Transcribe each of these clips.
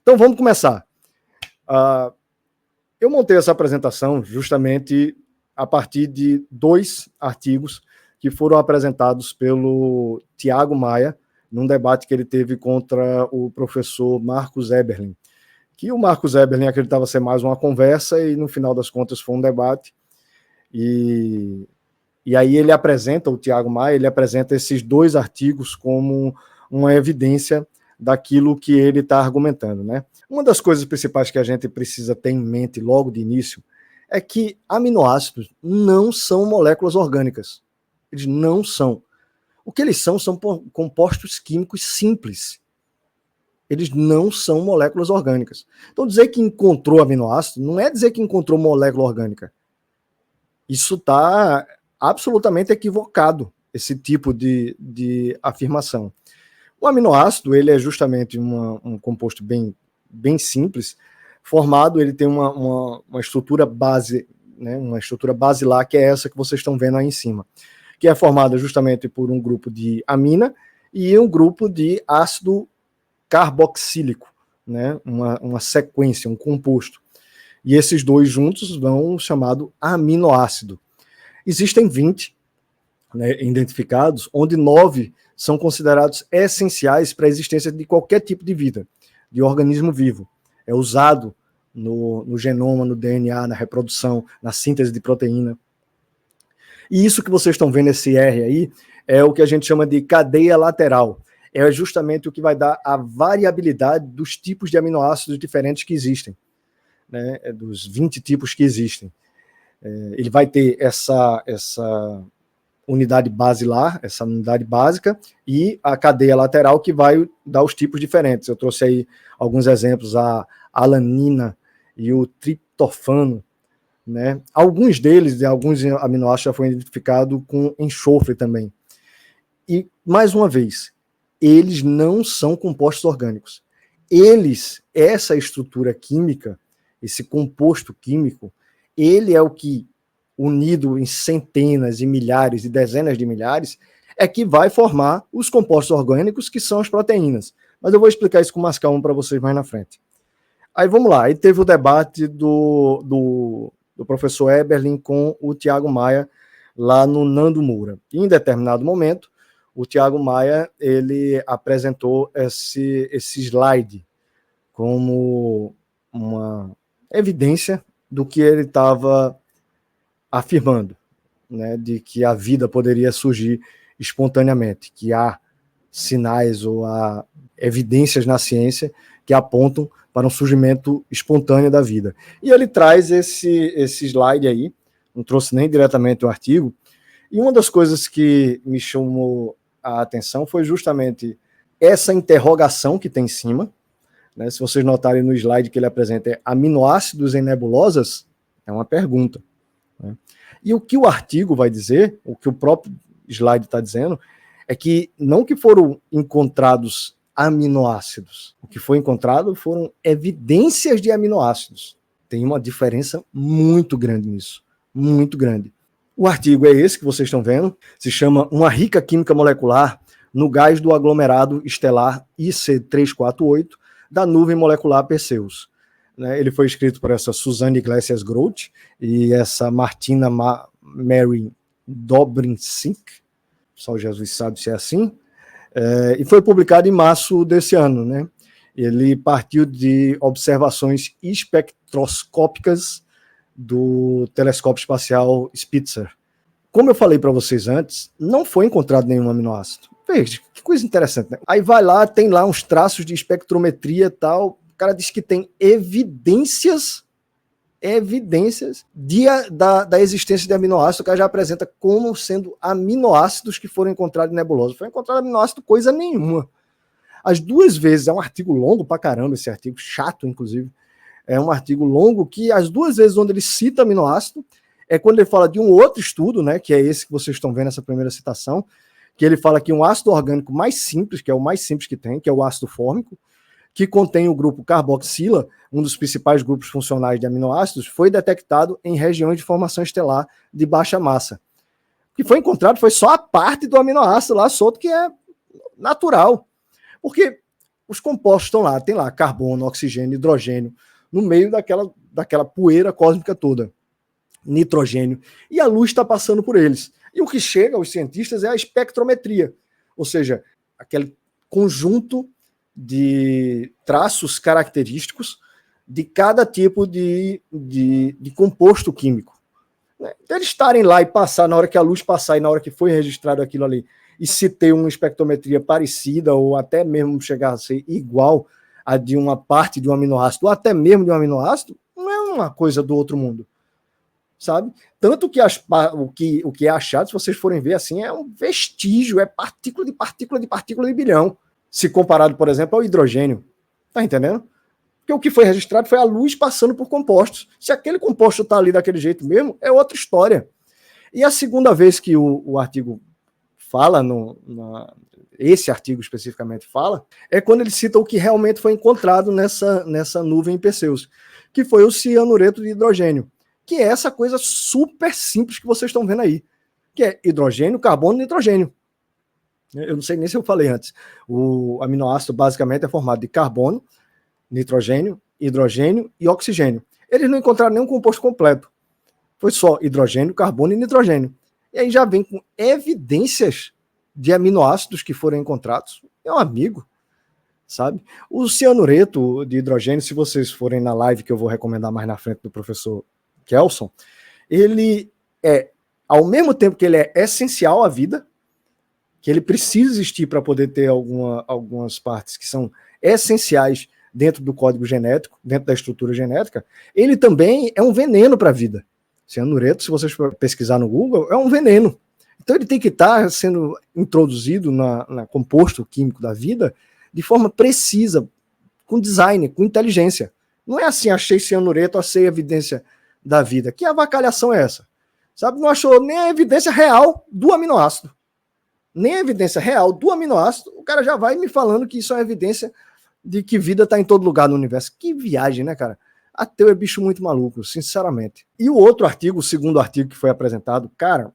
Então vamos começar. Eu montei essa apresentação justamente a partir de 2 artigos que foram apresentados pelo Tiago Maia, num debate que ele teve contra o professor Marcos Eberlin, que o Marcos Eberlin acreditava ser mais uma conversa e, no final das contas, foi um debate. E aí ele apresenta, o Tiago Maia, ele apresenta esses 2 artigos como uma evidência daquilo que ele está argumentando, né? Uma das coisas principais que a gente precisa ter em mente logo de início é que aminoácidos não são moléculas orgânicas. Eles não são. O que eles são compostos químicos simples. Eles não são moléculas orgânicas. Então, dizer que encontrou aminoácido não é dizer que encontrou molécula orgânica. Isso está absolutamente equivocado, esse tipo de afirmação. O aminoácido, ele é justamente um composto bem simples, formado, ele tem uma estrutura base, né, uma estrutura basilar, que é essa que vocês estão vendo aí em cima, que é formada justamente por um grupo de amina e um grupo de ácido carboxílico, né, uma sequência, um composto. E esses 2 juntos vão chamado aminoácido. Existem 20, né, identificados, onde 9 são considerados essenciais para a existência de qualquer tipo de vida, de organismo vivo. É usado no genoma, no DNA, na reprodução, na síntese de proteína. E isso que vocês estão vendo, esse R aí, é o que a gente chama de cadeia lateral. É justamente o que vai dar a variabilidade dos tipos de aminoácidos diferentes que existem, né, dos 20 tipos que existem. Ele vai ter essa unidade basilar, essa unidade básica, e a cadeia lateral, que vai dar os tipos diferentes. Eu trouxe aí alguns exemplos, a alanina e o triptofano, né? Alguns deles, de alguns aminoácidos, já foram identificados com enxofre também. E, mais uma vez, eles não são compostos orgânicos. Essa estrutura química, esse composto químico, ele é o que, unido em centenas e milhares e dezenas de milhares, é que vai formar os compostos orgânicos, que são as proteínas. Mas eu vou explicar isso com mais calma para vocês mais na frente. Aí vamos lá, aí teve o debate do professor Eberlin com o Tiago Maia lá no Nando Moura. E em determinado momento, o Tiago Maia, ele apresentou esse slide como uma evidência do que ele estava afirmando, né, de que a vida poderia surgir espontaneamente, que há sinais ou há evidências na ciência que apontam para um surgimento espontâneo da vida. E ele traz esse slide aí, não trouxe nem diretamente o artigo, e uma das coisas que me chamou a atenção foi justamente essa interrogação que tem em cima, né? Se vocês notarem no slide que ele apresenta, é aminoácidos em nebulosas, é uma pergunta. Né? E o que o artigo vai dizer, o que o próprio slide está dizendo, é que não que foram encontrados aminoácidos, o que foi encontrado foram evidências de aminoácidos. Tem uma diferença muito grande nisso, muito grande. O artigo é esse que vocês estão vendo, se chama Uma rica química molecular no gás do aglomerado estelar IC348 da nuvem molecular Perseus. Ele foi escrito por essa Suzanne Iglesias Groth e essa Martina Mary Dobrinsink, só Jesus sabe se é assim, e foi publicado em março desse ano. Né? Ele partiu de observações espectroscópicas do telescópio espacial Spitzer. Como eu falei para vocês antes, não foi encontrado nenhum aminoácido. Veja, que coisa interessante, né? Aí vai lá, tem lá uns traços de espectrometria e tal, o cara diz que tem evidências da existência de aminoácidos, o cara já apresenta como sendo aminoácidos que foram encontrados em nebulosa. Foi encontrado aminoácido coisa nenhuma. As 2 vezes, é um artigo longo pra caramba esse artigo, chato inclusive, é um artigo longo que as 2 vezes onde ele cita aminoácido é quando ele fala de um outro estudo, né, que é esse que vocês estão vendo, essa primeira citação, que ele fala que um ácido orgânico mais simples, que é o mais simples que tem, que é o ácido fórmico, que contém o grupo carboxila, um dos principais grupos funcionais de aminoácidos, foi detectado em regiões de formação estelar de baixa massa. O que foi encontrado foi só a parte do aminoácido lá solto, que é natural. Porque os compostos estão lá, tem lá carbono, oxigênio, hidrogênio, no meio daquela poeira cósmica toda, nitrogênio, e a luz está passando por eles. E o que chega aos cientistas é a espectrometria, ou seja, aquele conjunto de traços característicos de cada tipo de composto químico. Então, eles estarem lá e passar, na hora que a luz passar e na hora que foi registrado aquilo ali, e se ter uma espectrometria parecida ou até mesmo chegar a ser igual a de uma parte de um aminoácido, ou até mesmo de um aminoácido, não é uma coisa do outro mundo, sabe? Tanto que o que é achado, se vocês forem ver assim, é um vestígio, é partícula de partícula de partícula de bilhão, se comparado, por exemplo, ao hidrogênio. Tá entendendo? Porque o que foi registrado foi a luz passando por compostos. Se aquele composto está ali daquele jeito mesmo, é outra história. E a segunda vez que o artigo fala, esse artigo especificamente fala, é quando ele cita o que realmente foi encontrado nessa nuvem em Perseus, que foi o cianureto de hidrogênio, que é essa coisa super simples que vocês estão vendo aí, que é hidrogênio, carbono e nitrogênio. Eu não sei nem se eu falei antes. O aminoácido basicamente é formado de carbono, nitrogênio, hidrogênio e oxigênio. Eles não encontraram nenhum composto completo. Foi só hidrogênio, carbono e nitrogênio. E aí já vem com evidências de aminoácidos que foram encontrados. É um amigo, sabe? O cianureto de hidrogênio, se vocês forem na live que eu vou recomendar mais na frente do professor Kelson, ele é, ao mesmo tempo que ele é essencial à vida, que ele precisa existir para poder ter algumas partes que são essenciais dentro do código genético, dentro da estrutura genética, ele também é um veneno para a vida. Cianureto, se vocês pesquisar no Google, é um veneno. Então ele tem que estar sendo introduzido na composto químico da vida de forma precisa, com design, com inteligência. Não é assim, achei cianureto, achei evidência da vida. Que avacalhação é essa? Sabe? Não achou nem a evidência real do aminoácido. Nem a evidência real do aminoácido, o cara já vai me falando que isso é uma evidência de que vida está em todo lugar no universo. Que viagem, né, cara? Ateu é bicho muito maluco, sinceramente. E o outro artigo, o segundo artigo que foi apresentado, cara,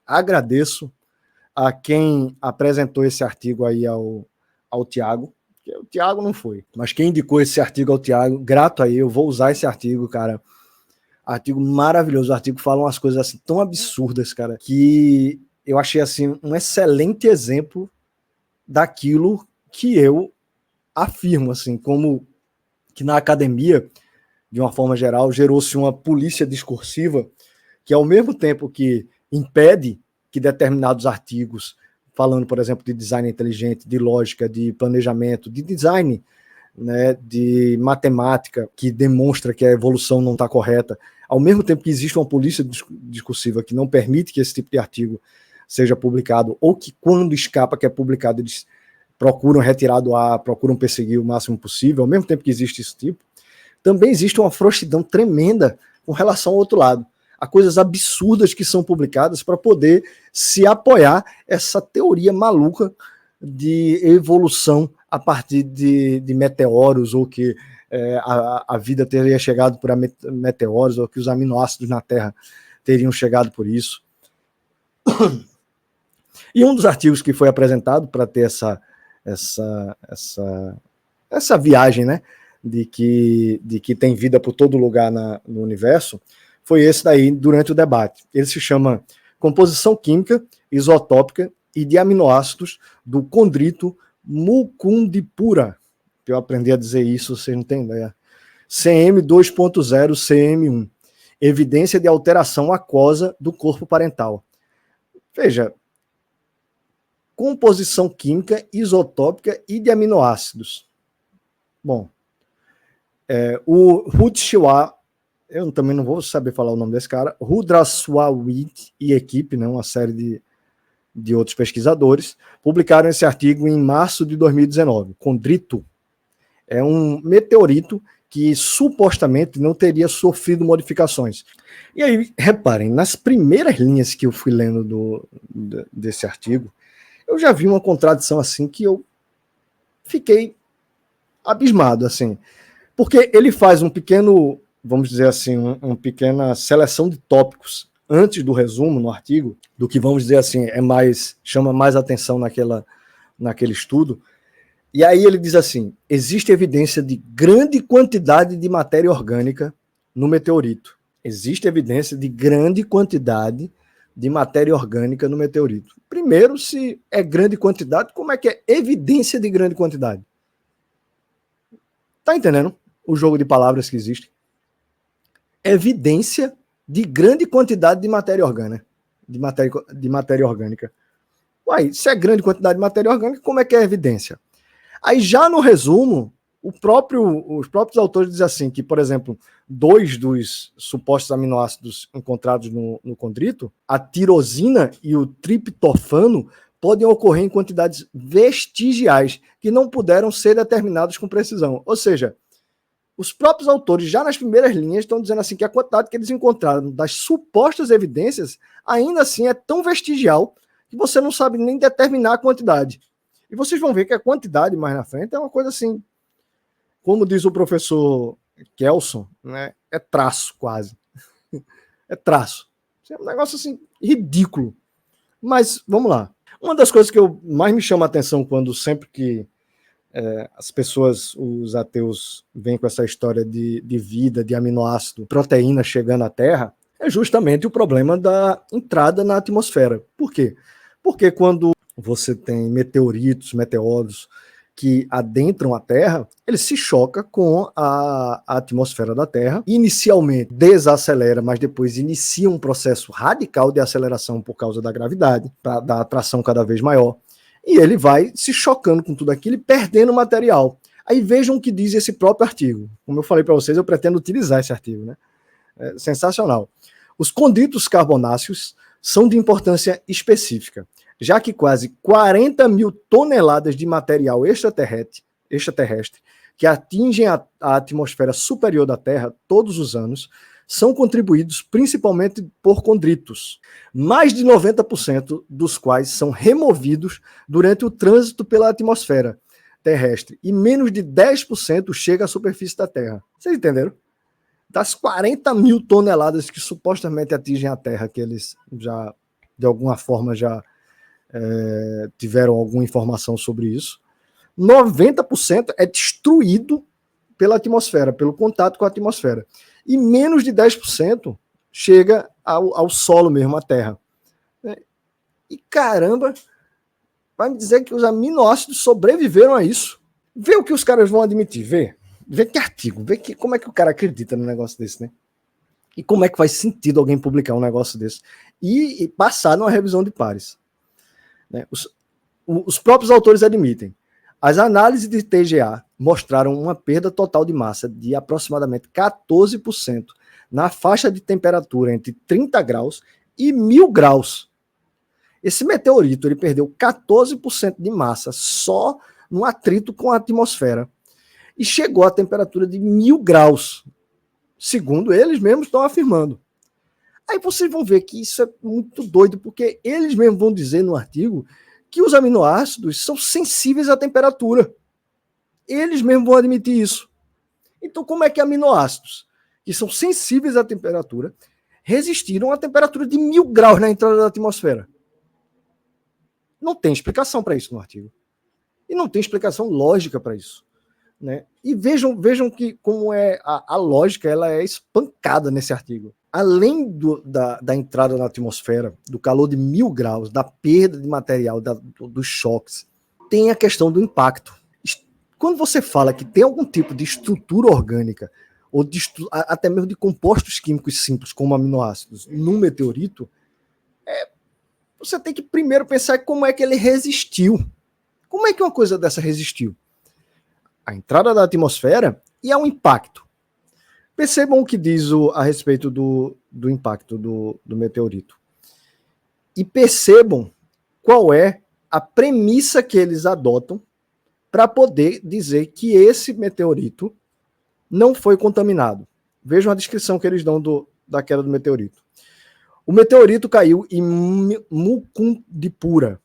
agradeço a quem apresentou esse artigo aí ao Tiago, que o Tiago não foi, mas quem indicou esse artigo ao Tiago, grato aí, eu vou usar esse artigo, cara. Artigo maravilhoso, o artigo fala umas coisas assim tão absurdas, cara, que eu achei assim um excelente exemplo daquilo que eu afirmo, assim, como que na academia, de uma forma geral, gerou-se uma polícia discursiva que, ao mesmo tempo que impede que determinados artigos, falando, por exemplo, de design inteligente, de lógica, de planejamento, de design, né, de matemática, que demonstra que a evolução não está correta, ao mesmo tempo que existe uma polícia discursiva que não permite que esse tipo de artigo seja publicado, ou que quando escapa que é publicado, eles procuram retirar do ar, procuram perseguir o máximo possível, ao mesmo tempo que existe esse tipo, também existe uma frouxidão tremenda com relação ao outro lado. Há coisas absurdas que são publicadas para poder se apoiar essa teoria maluca de evolução a partir de meteoros, ou que a vida teria chegado por meteoros, ou que os aminoácidos na Terra teriam chegado por isso. E um dos artigos que foi apresentado para ter essa viagem, né, de que tem vida por todo lugar no universo, foi esse daí durante o debate. Ele se chama Composição Química, Isotópica e de Aminoácidos do Condrito mucundipura. Eu aprendi a dizer isso, vocês não têm ideia. CM 2.0 CM1. Evidência de alteração aquosa do corpo parental. Veja, composição química, isotópica e de aminoácidos. Bom, o Rudshiwa, eu também não vou saber falar o nome desse cara, Rudraswamy e equipe, né, uma série de outros pesquisadores, publicaram esse artigo em março de 2019. Condrito é um meteorito que supostamente não teria sofrido modificações. E aí, reparem, nas primeiras linhas que eu fui lendo desse artigo, eu já vi uma contradição assim que eu fiquei abismado, assim, porque ele faz um pequeno, vamos dizer assim, uma pequena seleção de tópicos antes do resumo no artigo, do que, vamos dizer assim, chama mais atenção naquele estudo, E aí ele diz assim: existe evidência de grande quantidade de matéria orgânica no meteorito. Existe evidência de grande quantidade de matéria orgânica no meteorito. Primeiro, se é grande quantidade, como é que é evidência de grande quantidade? Tá entendendo o jogo de palavras que existe? Evidência de grande quantidade de matéria orgânica. De matéria orgânica. Uai, se é grande quantidade de matéria orgânica, como é que é evidência? Aí já no resumo, os próprios autores dizem assim, que, por exemplo, 2 dos supostos aminoácidos encontrados no condrito, a tirosina e o triptofano, podem ocorrer em quantidades vestigiais, que não puderam ser determinadas com precisão. Ou seja, os próprios autores, já nas primeiras linhas, estão dizendo assim que a quantidade que eles encontraram das supostas evidências, ainda assim é tão vestigial que você não sabe nem determinar a quantidade. E vocês vão ver que a quantidade mais na frente é uma coisa assim, como diz o professor Kelson, né, é traço quase. É traço. É um negócio assim, ridículo. Mas, vamos lá. Uma das coisas que mais me chama a atenção quando sempre que as pessoas, os ateus, vêm com essa história de vida, de aminoácido, proteína chegando à Terra, é justamente o problema da entrada na atmosfera. Por quê? Porque quando você tem meteoritos, meteoros que adentram a Terra, ele se choca com a atmosfera da Terra. Inicialmente desacelera, mas depois inicia um processo radical de aceleração por causa da gravidade, da atração cada vez maior. E ele vai se chocando com tudo aquilo e perdendo material. Aí vejam o que diz esse próprio artigo. Como eu falei para vocês, eu pretendo utilizar esse artigo, né? É sensacional. Os condritos carbonáceos são de importância específica, já que quase 40 mil toneladas de material extraterrestre que atingem a atmosfera superior da Terra todos os anos são contribuídos principalmente por condritos, mais de 90% dos quais são removidos durante o trânsito pela atmosfera terrestre e menos de 10% chega à superfície da Terra. Vocês entenderam? Das 40 mil toneladas que supostamente atingem a Terra, que eles já, de alguma forma, já tiveram alguma informação sobre isso, 90% é destruído pela atmosfera, pelo contato com a atmosfera. E menos de 10% chega ao solo mesmo, à Terra. E caramba, vai me dizer que os aminoácidos sobreviveram a isso. Vê o que os caras vão admitir, vê que artigo, vê que, como é que o cara acredita num negócio desse, né? E como é que faz sentido alguém publicar um negócio desse e passar numa revisão de pares. Né? Os próprios autores admitem. As análises de TGA mostraram uma perda total de massa de aproximadamente 14% na faixa de temperatura entre 30 graus e 1000 graus. Esse meteorito ele perdeu 14% de massa só no atrito com a atmosfera e chegou à temperatura de 1000 graus, segundo eles mesmos estão afirmando. Aí vocês vão ver que isso é muito doido, porque eles mesmos vão dizer no artigo que os aminoácidos são sensíveis à temperatura. Eles mesmos vão admitir isso. Então, como é que aminoácidos, que são sensíveis à temperatura, resistiram a temperatura de 1000 graus na entrada da atmosfera? Não tem explicação para isso no artigo. E não tem explicação lógica para isso. Né? E vejam que como é a lógica, ela é espancada nesse artigo. Além da entrada na atmosfera, do calor de 1000 graus, da perda de material, dos choques, tem a questão do impacto. Quando você fala que tem algum tipo de estrutura orgânica, ou até mesmo de compostos químicos simples, como aminoácidos, num meteorito, você tem que primeiro pensar como é que ele resistiu. Como é que uma coisa dessa resistiu? A entrada da atmosfera e ao impacto. Percebam o que diz a respeito do impacto do meteorito. E percebam qual é a premissa que eles adotam para poder dizer que esse meteorito não foi contaminado. Vejam a descrição que eles dão da queda do meteorito. O meteorito caiu em Mucundipura,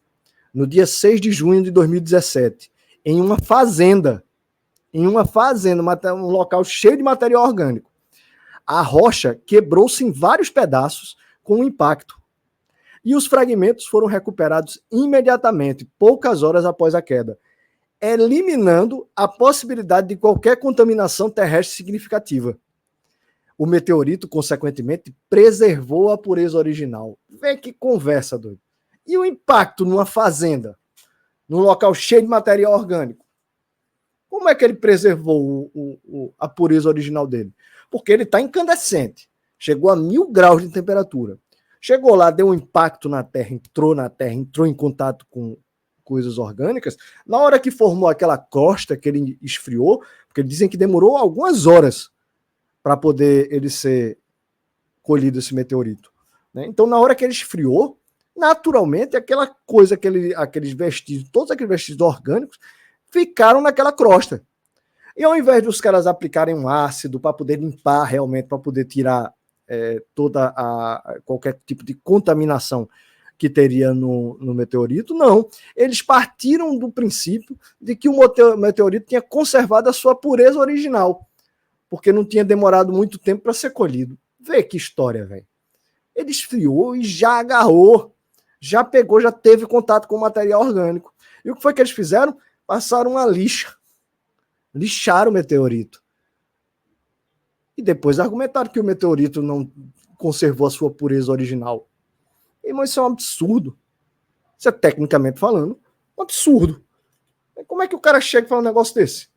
no dia 6 de junho de 2017, em uma fazenda, um local cheio de material orgânico. A rocha quebrou-se em vários pedaços com o impacto. E os fragmentos foram recuperados imediatamente, poucas horas após a queda. eliminando a possibilidade de qualquer contaminação terrestre significativa. O meteorito, consequentemente, preservou a pureza original. Vê que conversa, doido. E o impacto numa fazenda, num local cheio de material orgânico? Como é que ele preservou a pureza original dele? Porque ele está incandescente. Chegou a 1000 graus de temperatura. Chegou lá, deu um impacto na Terra, entrou em contato com coisas orgânicas. Na hora que formou aquela crosta que ele esfriou, porque dizem que demorou algumas horas para poder ele ser colhido, esse meteorito. Né? Então, na hora que ele esfriou, naturalmente, aquela coisa, aqueles vestígios, todos aqueles vestígios orgânicos, ficaram naquela crosta. E ao invés dos caras aplicarem um ácido para poder limpar realmente, para poder tirar qualquer tipo de contaminação que teria no meteorito, não. Eles partiram do princípio de que o meteorito tinha conservado a sua pureza original, porque não tinha demorado muito tempo para ser colhido. Vê que história, velho. Ele esfriou e já agarrou, já pegou, já teve contato com o material orgânico. E o que foi que eles fizeram? Passaram uma lixa. Lixaram o meteorito. E depois argumentaram que o meteorito não conservou a sua pureza original. Mas isso é um absurdo. Isso é, tecnicamente falando, um absurdo. Como é que o cara chega e fala um negócio desse?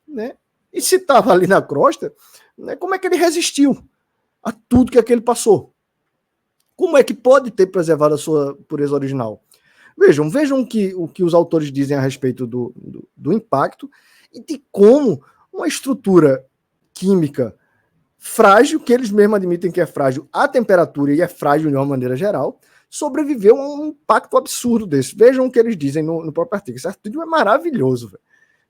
Né? E se estava ali na crosta, né, como é que ele resistiu a tudo que aquele passou? Como é que pode ter preservado a sua pureza original? Vejam o que os autores dizem a respeito do impacto e de como uma estrutura química frágil, que eles mesmos admitem que é frágil à temperatura e é frágil de uma maneira geral, sobreviveu a um impacto absurdo desse. Vejam o que eles dizem no próprio artigo. Esse artigo é maravilhoso, velho.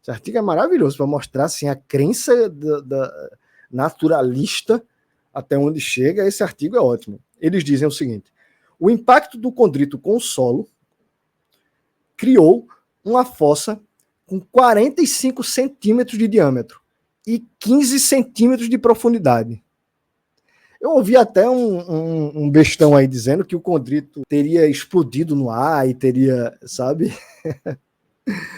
Esse artigo é maravilhoso para mostrar assim, a crença da naturalista até onde chega. Esse artigo é ótimo. Eles dizem o seguinte: o impacto do condrito com o solo criou uma fossa com 45 centímetros de diâmetro e 15 centímetros de profundidade. Eu ouvi até um bestão aí dizendo que o condrito teria explodido no ar e teria, sabe?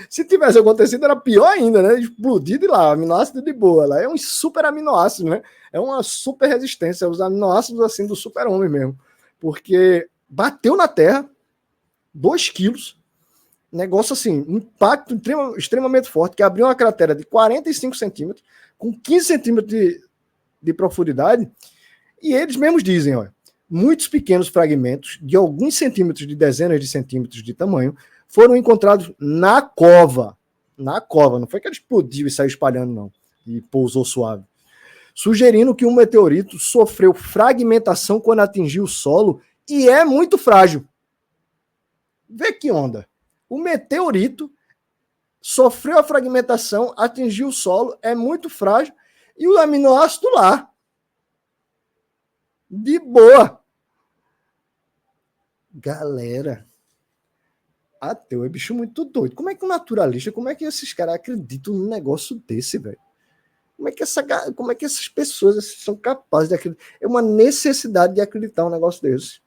Se tivesse acontecido, era pior ainda, né? Explodido e lá, aminoácido de boa. Lá é um super aminoácido, né? É uma super resistência, os aminoácidos assim do super-homem mesmo. Porque bateu na Terra, 2 quilos, negócio assim, um impacto extremamente forte, que abriu uma cratera de 45 centímetros, com 15 centímetros de profundidade, e eles mesmos dizem, olha, muitos pequenos fragmentos de alguns centímetros, de dezenas de centímetros de tamanho, foram encontrados na cova. Na cova, não foi que ele explodiu e saiu espalhando, não, e pousou suave. Sugerindo que um meteorito sofreu fragmentação quando atingiu o solo e é muito frágil. Vê que onda. O meteorito sofreu a fragmentação, atingiu o solo, é muito frágil, e o aminoácido lá. De boa. Galera, ateu é bicho muito doido. Como é que o naturalista, como é que esses caras acreditam num negócio desse, velho? Como é que essas pessoas são capazes de acreditar? É uma necessidade de acreditar num negócio desse.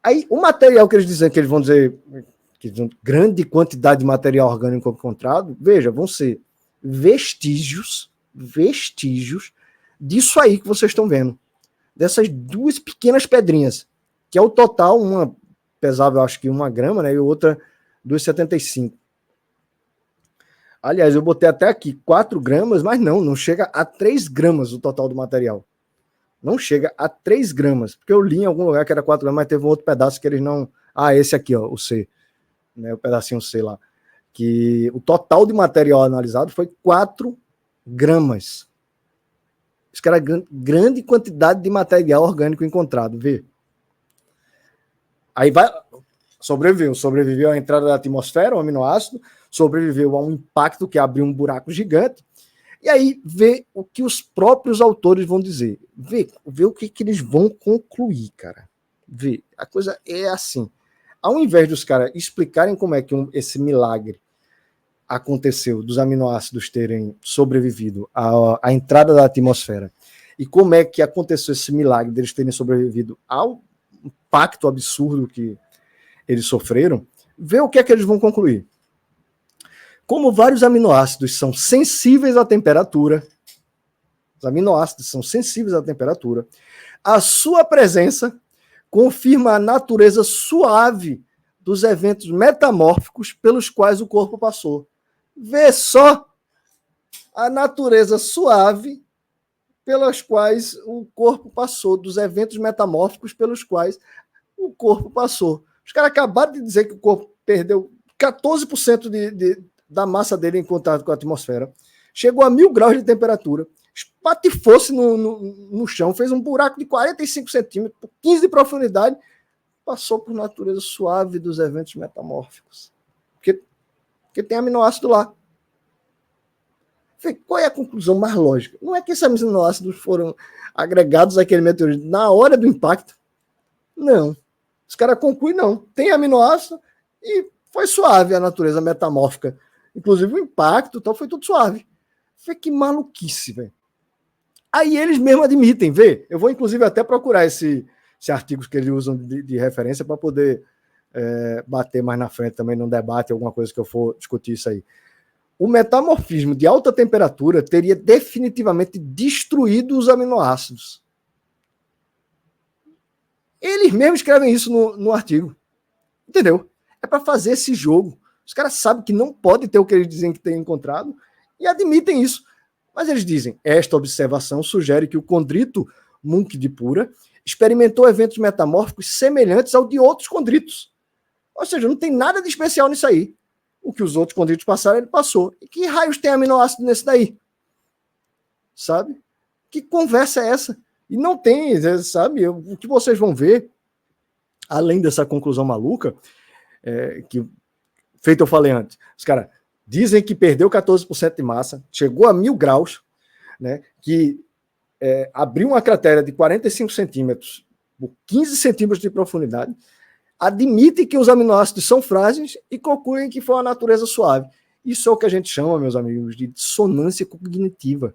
Aí, o material que eles dizem, que eles vão dizer que grande quantidade de material orgânico encontrado, veja, vão ser vestígios disso aí que vocês estão vendo. Dessas 2 pequenas pedrinhas, que é o total, uma pesava, eu acho que 1 grama, né, e outra 2,75. Aliás, eu botei até aqui 4 gramas, mas não chega a 3 gramas o total do material. Não chega a 3 gramas, porque eu li em algum lugar que era 4 gramas, mas teve um outro pedaço que eles não... Ah, esse aqui, ó, o C, né, o pedacinho C lá, que o total de material analisado foi 4 gramas. Isso que era grande quantidade de material orgânico encontrado, vê? Aí vai... Sobreviveu à entrada da atmosfera, o aminoácido, sobreviveu a um impacto que abriu um buraco gigante. E aí vê o que os próprios autores vão dizer. Vê o que eles vão concluir, cara. Vê, a coisa é assim. Ao invés dos caras explicarem como é que esse milagre aconteceu, dos aminoácidos terem sobrevivido à entrada da atmosfera, e como é que aconteceu esse milagre deles terem sobrevivido ao impacto absurdo que eles sofreram, vê o que é que eles vão concluir. Como vários aminoácidos são sensíveis à temperatura, os aminoácidos são sensíveis à temperatura, a sua presença confirma a natureza suave dos eventos metamórficos pelos quais o corpo passou. Vê só a natureza suave pelas quais o corpo passou, dos eventos metamórficos pelos quais o corpo passou. Os caras acabaram de dizer que o corpo perdeu 14% da massa dele em contato com a atmosfera, chegou a 1000 graus de temperatura, espatifou-se no chão, fez um buraco de 45 centímetros, por 15 de profundidade, passou por natureza suave dos eventos metamórficos. Porque tem aminoácido lá. Qual é a conclusão mais lógica? Não é que esses aminoácidos foram agregados àquele meteorito na hora do impacto. Não. Os caras concluem, não. Tem aminoácido e foi suave a natureza metamórfica. Inclusive o impacto, então foi tudo suave. Que maluquice, velho. Aí eles mesmos admitem, vê. Eu vou inclusive até procurar esse artigo que eles usam de referência para poder bater mais na frente também num debate, alguma coisa que eu for discutir isso aí. O metamorfismo de alta temperatura teria definitivamente destruído os aminoácidos. Eles mesmos escrevem isso no artigo. Entendeu? É para fazer esse jogo. Os caras sabem que não pode ter o que eles dizem que tem encontrado e admitem isso. Mas eles dizem, esta observação sugere que o condrito Munck-Dipura experimentou eventos metamórficos semelhantes ao de outros condritos. Ou seja, não tem nada de especial nisso aí. O que os outros condritos passaram, ele passou. E que raios tem aminoácido nesse daí? Sabe? Que conversa é essa? E não tem, sabe? O que vocês vão ver, além dessa conclusão maluca, que, feito eu falei antes, os caras dizem que perdeu 14% de massa, chegou a 1000 graus, né? Que abriu uma cratera de 45 centímetros por 15 centímetros de profundidade, admitem que os aminoácidos são frágeis e concluem que foi uma natureza suave. Isso é o que a gente chama, meus amigos, de dissonância cognitiva.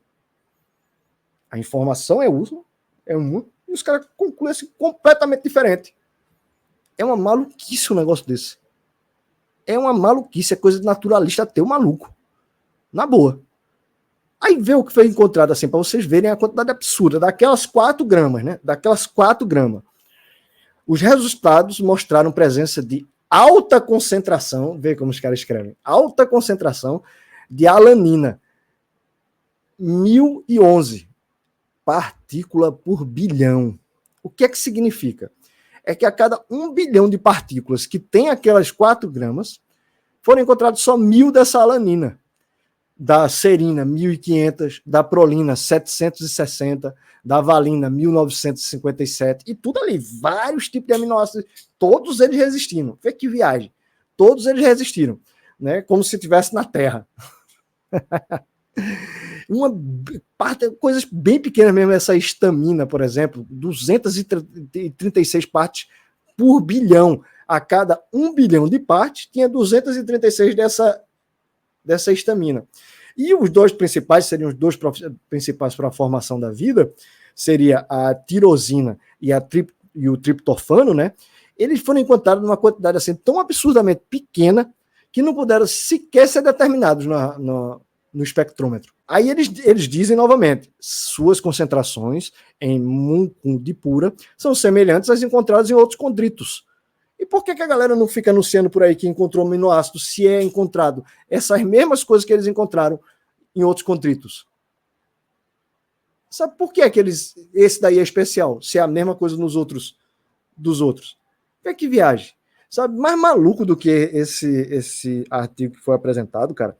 A informação é uma, e os caras concluem assim, completamente diferente. É uma maluquice um negócio desse. É uma maluquice, é coisa de naturalista até o maluco. Na boa. Aí vê o que foi encontrado, assim, para vocês verem a quantidade absurda, daquelas 4 gramas, né? Daquelas 4 gramas. Os resultados mostraram presença de alta concentração, vê como os caras escrevem, alta concentração de alanina. 1011 partícula por bilhão. O que é que significa? É que a cada 1 bilhão de partículas que tem aquelas 4 gramas, foram encontrados só 1000 dessa alanina. Da serina, 1500, da prolina, 760, da valina, 1957, e tudo ali, vários tipos de aminoácidos, todos eles resistiram. Vê que viagem. Todos eles resistiram, né? Como se estivesse na Terra. Coisas bem pequenas mesmo, essa histamina, por exemplo, 236 partes por bilhão. A cada 1 bilhão de partes, tinha 236 dessa histamina. E os dois principais, seriam os dois principais para a formação da vida, seria a tirosina e o triptofano, né? Eles foram encontrados numa quantidade assim tão absurdamente pequena que não puderam sequer ser determinados no espectrômetro. Aí eles dizem novamente, suas concentrações em Munck-Dipura são semelhantes às encontradas em outros condritos. E por que a galera não fica anunciando por aí que encontrou aminoácido se é encontrado essas mesmas coisas que eles encontraram em outros condritos? Sabe por que esse daí é especial, se é a mesma coisa dos outros? Que viagem. Sabe, mais maluco do que esse artigo que foi apresentado, cara,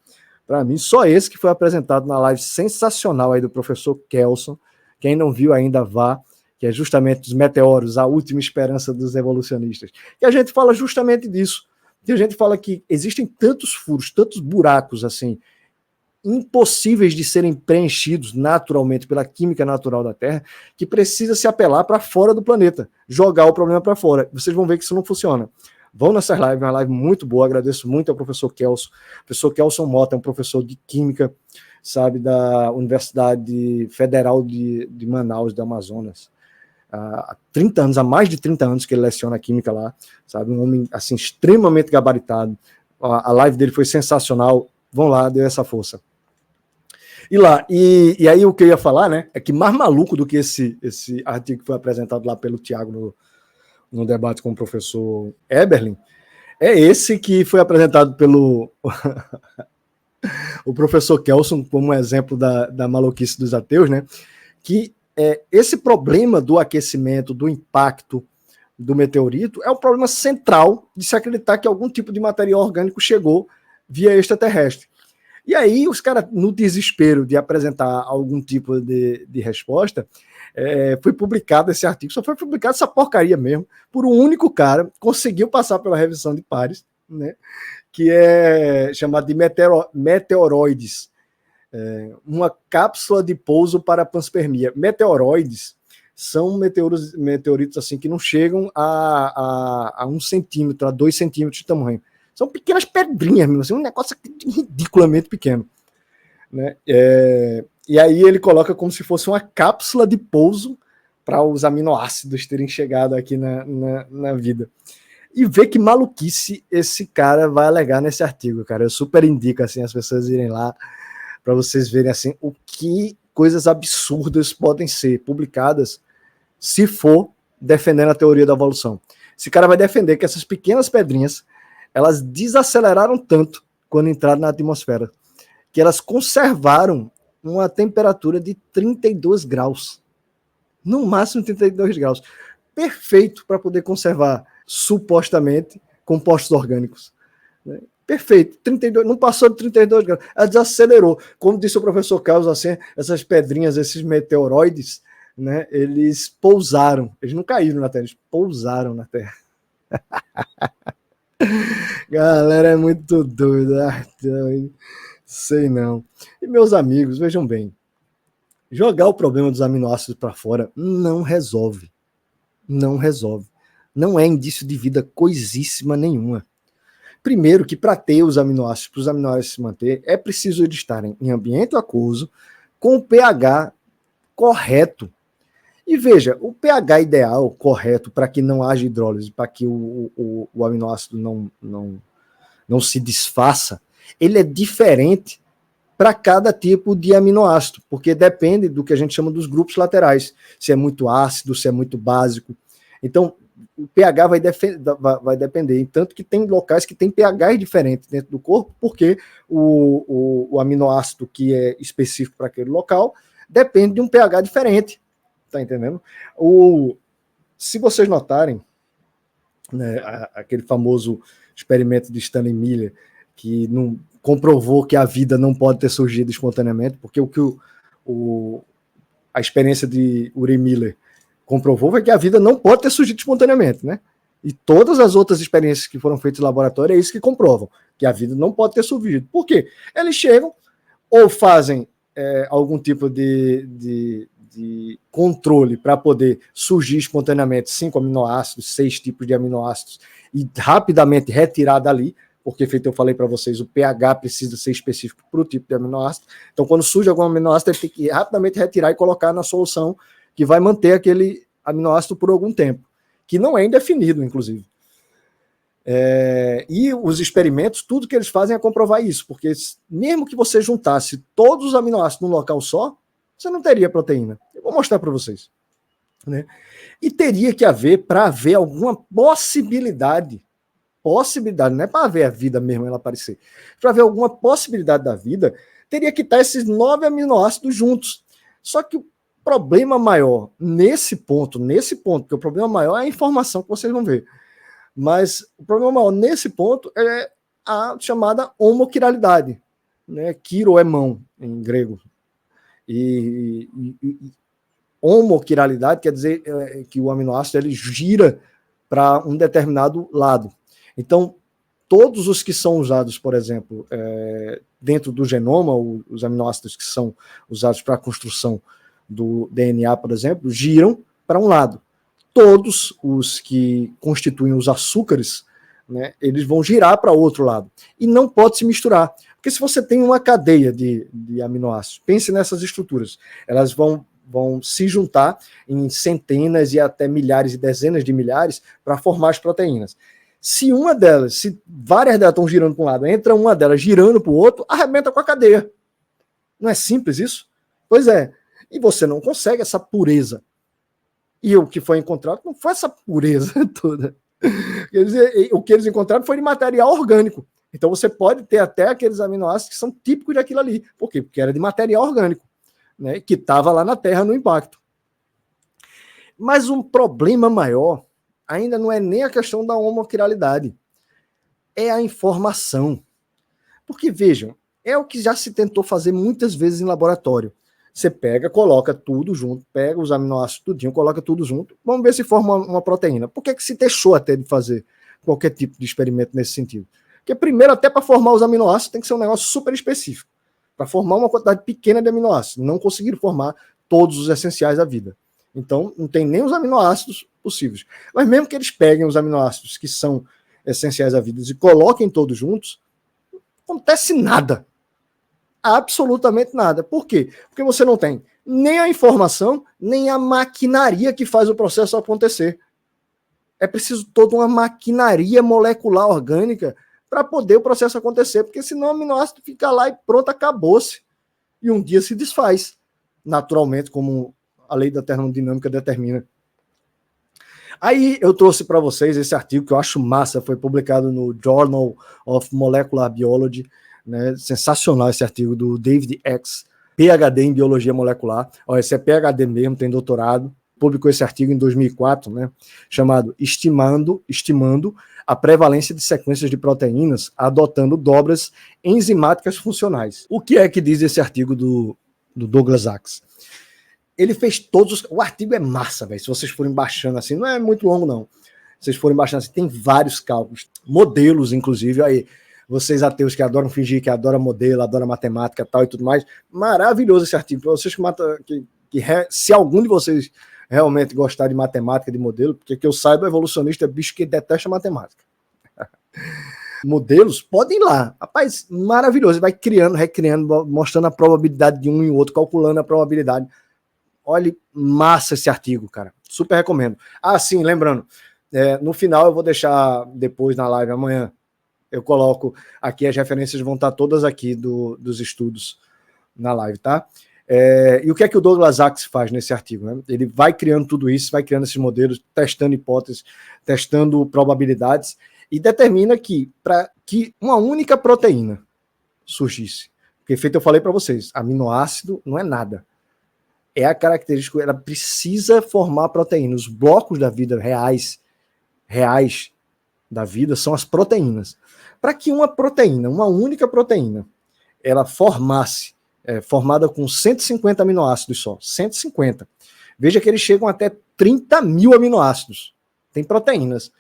para mim, só esse que foi apresentado na live sensacional aí do professor Kelson. Quem não viu ainda, vá, que é justamente os meteoros, a última esperança dos evolucionistas. E a gente fala justamente disso. E a gente fala que existem tantos furos, tantos buracos, assim, impossíveis de serem preenchidos naturalmente pela química natural da Terra, que precisa se apelar para fora do planeta, jogar o problema para fora. Vocês vão ver que isso não funciona. Vão nessas lives, uma live muito boa, agradeço muito ao professor Kelson. O professor Kelson Mota é um professor de química, sabe, da Universidade Federal de Manaus, do Amazonas. Há 30 anos, há mais de 30 anos que ele leciona química lá, sabe, um homem, assim, extremamente gabaritado. A live dele foi sensacional, vão lá, deu essa força. E aí o que eu ia falar, né, é que mais maluco do que esse artigo que foi apresentado lá pelo Tiago no debate com o professor Eberlin, é esse que foi apresentado pelo o professor Kelson como exemplo da maluquice dos ateus, né, que esse problema do aquecimento, do impacto do meteorito, é um problema central de se acreditar que algum tipo de material orgânico chegou via extraterrestre. E aí, os caras, no desespero de apresentar algum tipo de resposta, foi publicado esse artigo, só foi publicado essa porcaria mesmo, por um único cara, conseguiu passar pela revisão de pares, né, que é chamado de meteoroides, uma cápsula de pouso para panspermia. Meteoroides são meteoritos assim que não chegam a 1 centímetro, a 2 centímetros de tamanho. São pequenas pedrinhas mesmo, assim, um negócio ridiculamente pequeno. Né? E aí ele coloca como se fosse uma cápsula de pouso para os aminoácidos terem chegado aqui na vida. E vê que maluquice esse cara vai alegar nesse artigo, cara. Eu super indico assim, as pessoas irem lá para vocês verem assim, o que coisas absurdas podem ser publicadas se for defendendo a teoria da evolução. Esse cara vai defender que essas pequenas pedrinhas elas desaceleraram tanto quando entraram na atmosfera, que elas conservaram uma temperatura de 32 graus. No máximo 32 graus. Perfeito para poder conservar, supostamente, compostos orgânicos. Né? Perfeito. 32, não passou de 32 graus. Ela desacelerou. Como disse o professor Carlos, assim, essas pedrinhas, esses meteoroides, né, eles pousaram. Eles não caíram na Terra, eles pousaram na Terra. Galera, é muito doida. Sei não. E meus amigos, vejam bem. Jogar o problema dos aminoácidos para fora não resolve. Não resolve. Não é indício de vida coisíssima nenhuma. Primeiro que para ter os aminoácidos, para os aminoácidos se manter, é preciso eles estarem em ambiente aquoso, com o pH correto. E veja, o pH ideal, correto, para que não haja hidrólise, para que o aminoácido não se desfaça, ele é diferente para cada tipo de aminoácido, porque depende do que a gente chama dos grupos laterais, se é muito ácido, se é muito básico. Então, o pH vai depender, tanto que tem locais que tem pHs diferentes dentro do corpo, porque o aminoácido que é específico para aquele local depende de um pH diferente. Tá entendendo? Se vocês notarem, né, aquele famoso experimento de Stanley Miller, que não comprovou que a vida não pode ter surgido espontaneamente, porque a experiência de Uri Miller comprovou foi que a vida não pode ter surgido espontaneamente, né? E todas as outras experiências que foram feitas em laboratório é isso que comprovam, que a vida não pode ter surgido. Por quê? Eles chegam ou fazem algum tipo de controle para poder surgir espontaneamente 5 aminoácidos, 6 tipos de aminoácidos e rapidamente retirar dali, porque, feito eu falei para vocês, o pH precisa ser específico para o tipo de aminoácido. Então, quando surge algum aminoácido, ele tem que rapidamente retirar e colocar na solução que vai manter aquele aminoácido por algum tempo, que não é indefinido, inclusive. E os experimentos, tudo que eles fazem é comprovar isso, porque mesmo que você juntasse todos os aminoácidos num local só, você não teria proteína. Eu vou mostrar para vocês. Né? E teria que haver, para haver alguma possibilidade, não é para haver a vida mesmo ela aparecer, para haver alguma possibilidade da vida, teria que estar esses 9 aminoácidos juntos. Só que o problema maior nesse ponto, porque o problema maior é a informação que vocês vão ver. Mas o problema maior nesse ponto é a chamada homoquiralidade. Né? Quiro é mão, em grego. E homoquiralidade quer dizer que o aminoácido ele gira para um determinado lado. Então, todos os que são usados, por exemplo, dentro do genoma, os aminoácidos que são usados para a construção do DNA, por exemplo, giram para um lado. Todos os que constituem os açúcares, né, eles vão girar para outro lado. E não pode se misturar. Porque se você tem uma cadeia de aminoácidos, pense nessas estruturas, elas vão se juntar em centenas e até milhares e dezenas de milhares para formar as proteínas. Se uma delas, se várias delas estão girando para um lado, entra uma delas girando para o outro, arrebenta com a cadeia. Não é simples isso? Pois é. E você não consegue essa pureza. E o que foi encontrado não foi essa pureza toda. Quer dizer, o que eles encontraram foi de material orgânico. Então você pode ter até aqueles aminoácidos que são típicos daquilo ali. Por quê? Porque era de material orgânico, né, que estava lá na Terra no impacto. Mas um problema maior ainda não é nem a questão da homoquiralidade, é a informação. Porque, vejam, é o que já se tentou fazer muitas vezes em laboratório. Você pega, coloca tudo junto, pega os aminoácidos tudinho, coloca tudo junto, vamos ver se forma uma proteína. Por que se deixou até de fazer qualquer tipo de experimento nesse sentido? Porque primeiro, até para formar os aminoácidos, tem que ser um negócio super específico. Para formar uma quantidade pequena de aminoácidos. Não conseguiram formar todos os essenciais da vida. Então, não tem nem os aminoácidos possíveis. Mas mesmo que eles peguem os aminoácidos que são essenciais à vida e coloquem todos juntos, não acontece nada. Absolutamente nada. Por quê? Porque você não tem nem a informação, nem a maquinaria que faz o processo acontecer. É preciso toda uma maquinaria molecular orgânica para poder o processo acontecer, porque senão o aminoácido fica lá e pronto, acabou-se. E um dia se desfaz, naturalmente, como a lei da termodinâmica determina. Aí eu trouxe para vocês esse artigo que eu acho massa, foi publicado no Journal of Molecular Biology, né? Sensacional esse artigo do David X, PhD em Biologia Molecular. Olha, esse é PhD mesmo, tem doutorado, publicou esse artigo em 2004, né? Chamado Estimando a prevalência de sequências de proteínas adotando dobras enzimáticas funcionais. O que é que diz esse artigo do Douglas Axe? Ele fez todos. O artigo é massa, velho. Se vocês forem baixando assim, não é muito longo, não. Se vocês forem baixando assim, tem vários cálculos, modelos, inclusive. Aí, vocês ateus que adoram fingir, que adoram modelo, adoram matemática tal e tudo mais. Maravilhoso esse artigo. Para vocês se algum de vocês realmente gostar de matemática, de modelo, porque que eu saiba, evolucionista é bicho que detesta matemática. Modelos, podem ir lá. Rapaz, maravilhoso. Vai criando, recriando, mostrando a probabilidade de um e o outro, calculando a probabilidade. Olha, massa esse artigo, cara. Super recomendo. Ah, sim, lembrando, no final eu vou deixar depois na live amanhã. Eu coloco aqui, as referências vão estar todas aqui dos estudos na live, tá? E o que é que o Douglas Axe faz nesse artigo? Né? Ele vai criando tudo isso, vai criando esses modelos, testando hipóteses, testando probabilidades e determina que para que uma única proteína surgisse, porque feito eu falei para vocês, aminoácido não é nada. É a característica, ela precisa formar proteína. Os blocos da vida reais da vida são as proteínas. Para que uma proteína, uma única proteína, ela formasse, formada com 150 aminoácidos só, 150. Veja que eles chegam até 30 mil aminoácidos. Tem proteínas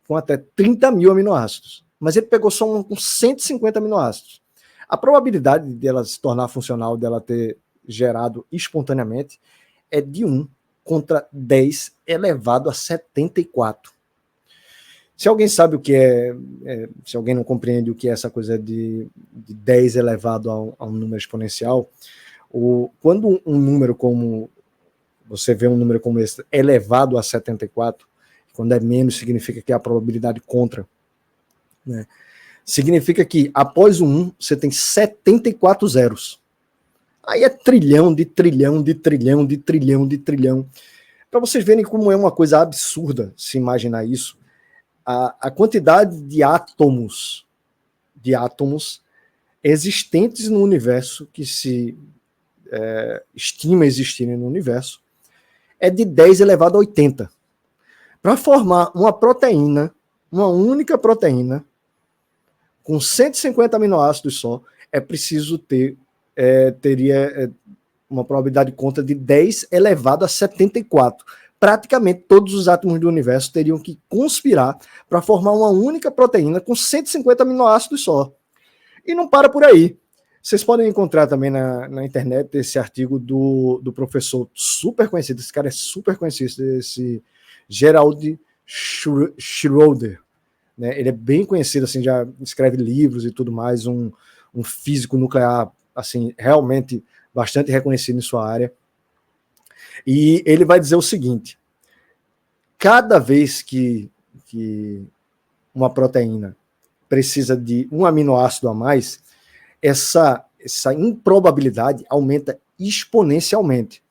com até 30 mil aminoácidos. Mas ele pegou só um com 150 aminoácidos. A probabilidade dela se tornar funcional, dela ter gerado espontaneamente, é de 1 contra 10 elevado a 74. Se alguém sabe o que se alguém não compreende o que é essa coisa de 10 elevado a um número exponencial, quando um número como, você vê um número como esse elevado a 74, quando é menos significa que é a probabilidade contra, né? Significa que após o 1 você tem 74 zeros. Aí é trilhão de trilhão de trilhão de trilhão de trilhão. Para vocês verem como é uma coisa absurda se imaginar isso, a quantidade de átomos existentes no universo, que se estima existirem no universo, é de 10 elevado a 80. Para formar uma proteína, uma única proteína, com 150 aminoácidos só, é preciso teria uma probabilidade contra de 10 elevado a 74. Praticamente todos os átomos do universo teriam que conspirar para formar uma única proteína com 150 aminoácidos só. E não para por aí. Vocês podem encontrar também na internet esse artigo do professor super conhecido, esse cara é super conhecido, esse Gerald Schroeder. Né? Ele é bem conhecido, assim, já escreve livros e tudo mais, um físico nuclear assim, realmente bastante reconhecido em sua área. E ele vai dizer o seguinte: cada vez que uma proteína precisa de um aminoácido a mais, essa improbabilidade aumenta exponencialmente.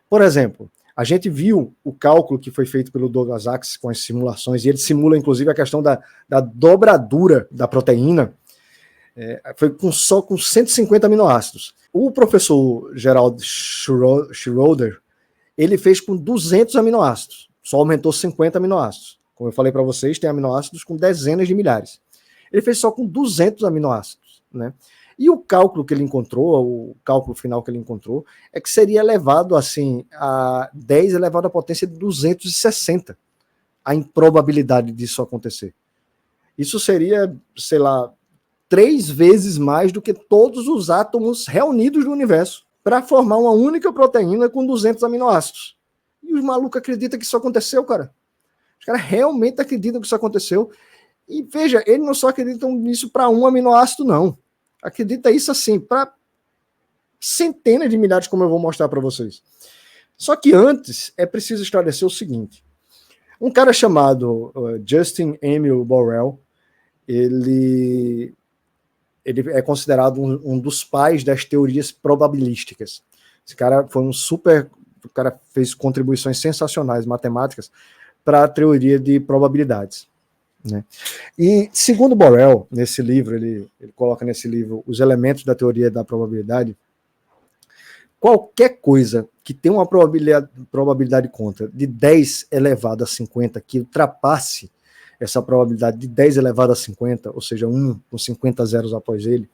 Por exemplo, a gente viu o cálculo que foi feito pelo Douglas Axe com as simulações, e ele simula inclusive a questão da dobradura da proteína, foi só com 150 aminoácidos. O professor Gerald Schroeder, ele fez com 200 aminoácidos, só aumentou 50 aminoácidos. Como eu falei para vocês, tem aminoácidos com dezenas de milhares. Ele fez só com 200 aminoácidos, né? E o cálculo que ele encontrou, o cálculo final que ele encontrou, é que seria elevado assim a 10 elevado à potência de 260 a improbabilidade disso acontecer. Isso seria, sei lá, 3 vezes mais do que todos os átomos reunidos do universo para formar uma única proteína com 200 aminoácidos. E os malucos acreditam que isso aconteceu, cara. Os caras realmente acreditam que isso aconteceu. E veja, eles não só acreditam nisso para um aminoácido, não. Acredita isso assim, para centenas de milhares, como eu vou mostrar para vocês. Só que antes, é preciso esclarecer o seguinte. Um cara chamado Justin Emil Borel, ele é considerado um dos pais das teorias probabilísticas. Esse cara foi o cara fez contribuições sensacionais matemáticas para a teoria de probabilidades, né? E segundo Borel, nesse livro, ele coloca nesse livro os elementos da teoria da probabilidade. Qualquer coisa que tem uma probabilidade contra de 10 elevado a 50, que ultrapasse essa probabilidade de 10 elevado a 50, ou seja, 1 com 50 zeros após ele,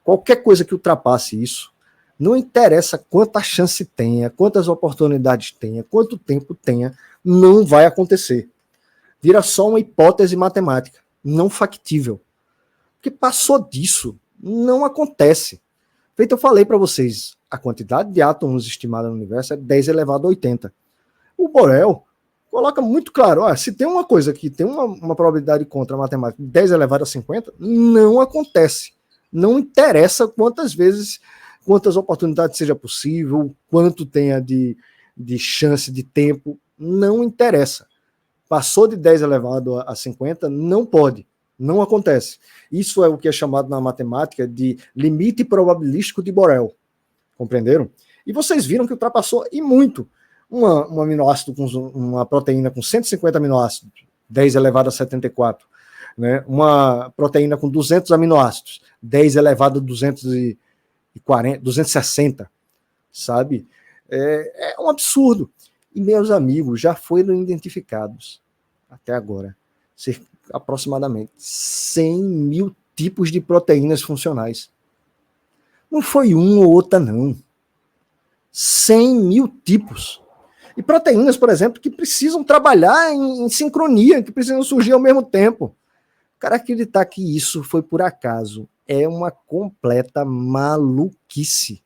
qualquer coisa que ultrapasse isso, não interessa quanta chance tenha, quantas oportunidades tenha, quanto tempo tenha, não vai acontecer. Vira só uma hipótese matemática, não factível. Porque passou disso, não acontece. Feito eu falei para vocês, a quantidade de átomos estimada no universo é 10 elevado a 80. O Borel coloca muito claro, se tem uma coisa que tem uma probabilidade contra a matemática de 10 elevado a 50, não acontece. Não interessa quantas oportunidades seja possível, quanto tenha de chance, de tempo, não interessa. Passou de 10 elevado a 50, não pode, não acontece. Isso é o que é chamado na matemática de limite probabilístico de Borel. Compreenderam? E vocês viram que ultrapassou e muito. Um aminoácido, uma proteína com 150 aminoácidos, 10 elevado a 74. Né? Uma proteína com 200 aminoácidos, 10 elevado a 240, 260. Sabe? É um absurdo. E meus amigos, já foram identificados, até agora, aproximadamente 100 mil tipos de proteínas funcionais. Não foi uma ou outra, não. 100 mil tipos. E proteínas, por exemplo, que precisam trabalhar em sincronia, que precisam surgir ao mesmo tempo. O cara acreditar que isso foi por acaso é uma completa maluquice.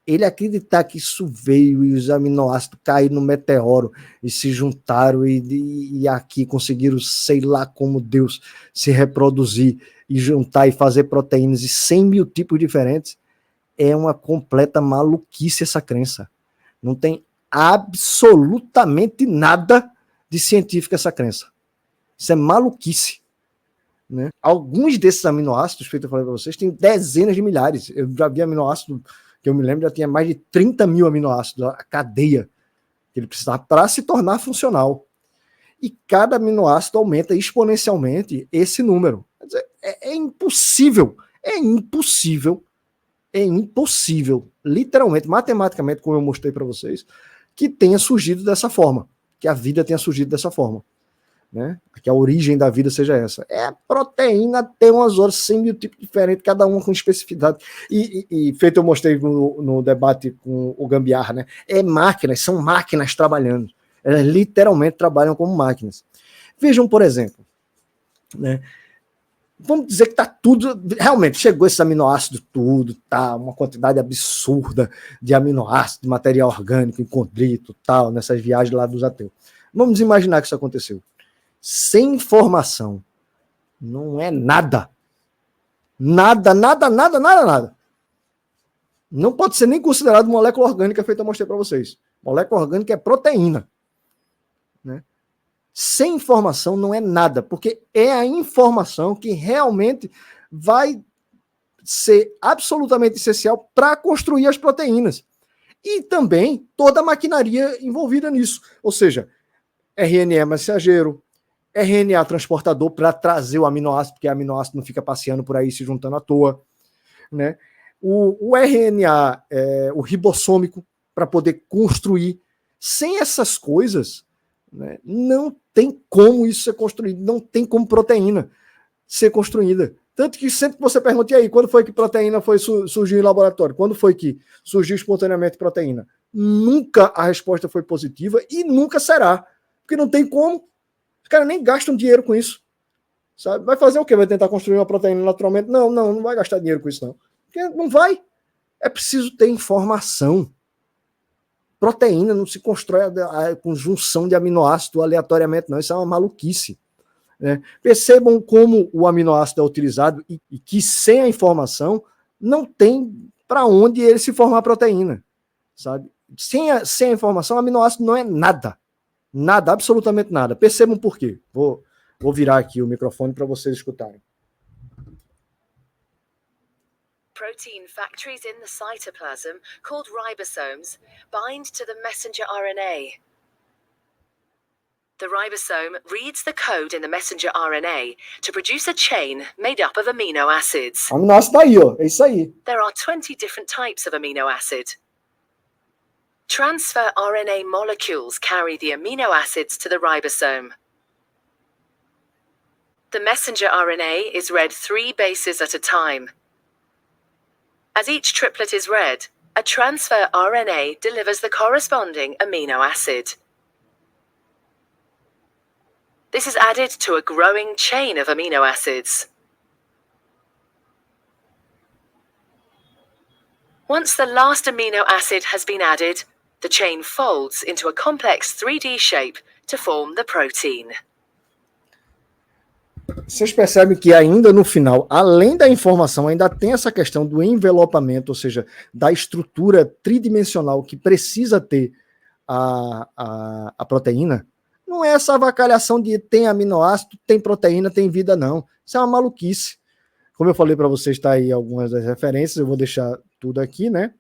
Ele acreditar que isso veio e os aminoácidos caíram no meteoro e se juntaram e aqui conseguiram, sei lá como Deus, se reproduzir e juntar e fazer proteínas de 100 mil tipos diferentes, é uma completa maluquice essa crença. Não tem absolutamente nada de científico essa crença. Isso é maluquice. Né? Alguns desses aminoácidos, feito eu falei para vocês, tem dezenas de milhares. Eu já vi aminoácido que eu me lembro, já tinha mais de 30 mil aminoácidos, a cadeia que ele precisava para se tornar funcional. E cada aminoácido aumenta exponencialmente esse número. Quer dizer, é impossível, literalmente, matematicamente, como eu mostrei para vocês, que tenha surgido dessa forma, que a vida tenha surgido dessa forma. Né? Que a origem da vida seja essa. A proteína tem umas horas 100 mil tipos diferentes, cada uma com especificidade. E feito eu mostrei no debate com o Gambiarra, né? São máquinas trabalhando. Elas literalmente trabalham como máquinas. Vejam, por exemplo, né? Vamos dizer que tá tudo, realmente, chegou esse aminoácido tudo, tá uma quantidade absurda de aminoácido, de material orgânico, em condrito, tal, nessas viagens lá dos ateus. Vamos imaginar que isso aconteceu. Sem informação, não é nada. Nada. Não pode ser nem considerado molécula orgânica, feita eu mostrei para vocês. Molécula orgânica é proteína. Né? Sem informação não é nada, porque é a informação que realmente vai ser absolutamente essencial para construir as proteínas. E também toda a maquinaria envolvida nisso. Ou seja, RNA mensageiro, RNA transportador para trazer o aminoácido, porque o aminoácido não fica passeando por aí se juntando à toa, né? O RNA, o ribossômico, para poder construir. Sem essas coisas, né, não tem como isso ser construído, não tem como proteína ser construída. Tanto que sempre que você pergunta, e aí, quando foi que proteína surgiu em laboratório? Quando foi que surgiu espontaneamente proteína? Nunca a resposta foi positiva e nunca será. Porque não tem como. Os caras nem gastam dinheiro com isso. Sabe? Vai fazer o quê? Vai tentar construir uma proteína naturalmente? Não vai gastar dinheiro com isso, não. Porque não vai. É preciso ter informação. Proteína não se constrói a conjunção de aminoácido aleatoriamente, não. Isso é uma maluquice. Né? Percebam como o aminoácido é utilizado e que sem a informação não tem para onde ele se formar proteína. Sabe? Sem a informação, o aminoácido não é nada. Nada, absolutamente nada. Percebam por quê. Vou virar aqui o microfone para vocês escutarem. Protein factories in the cytoplasm, called ribosomes, bind to the messenger RNA. The ribosome reads the code in the messenger RNA to produce a chain made up of amino acids. O aminoácido aí, ó, é isso aí. There are 20 different types of amino acid. Transfer RNA molecules carry the amino acids to the ribosome. The messenger RNA is read 3 bases at a time. As each triplet is read, a transfer RNA delivers the corresponding amino acid. This is added to a growing chain of amino acids. Once the last amino acid has been added, the chain folds into a complex 3D shape to form the protein. Vocês percebem que ainda no final, além da informação, ainda tem essa questão do envelopamento, ou seja, da estrutura tridimensional que precisa ter a proteína. Não é essa avacalhação de tem aminoácido, tem proteína, tem vida, não. Isso é uma maluquice. Como eu falei para vocês, está aí algumas das referências, eu vou deixar tudo aqui, né?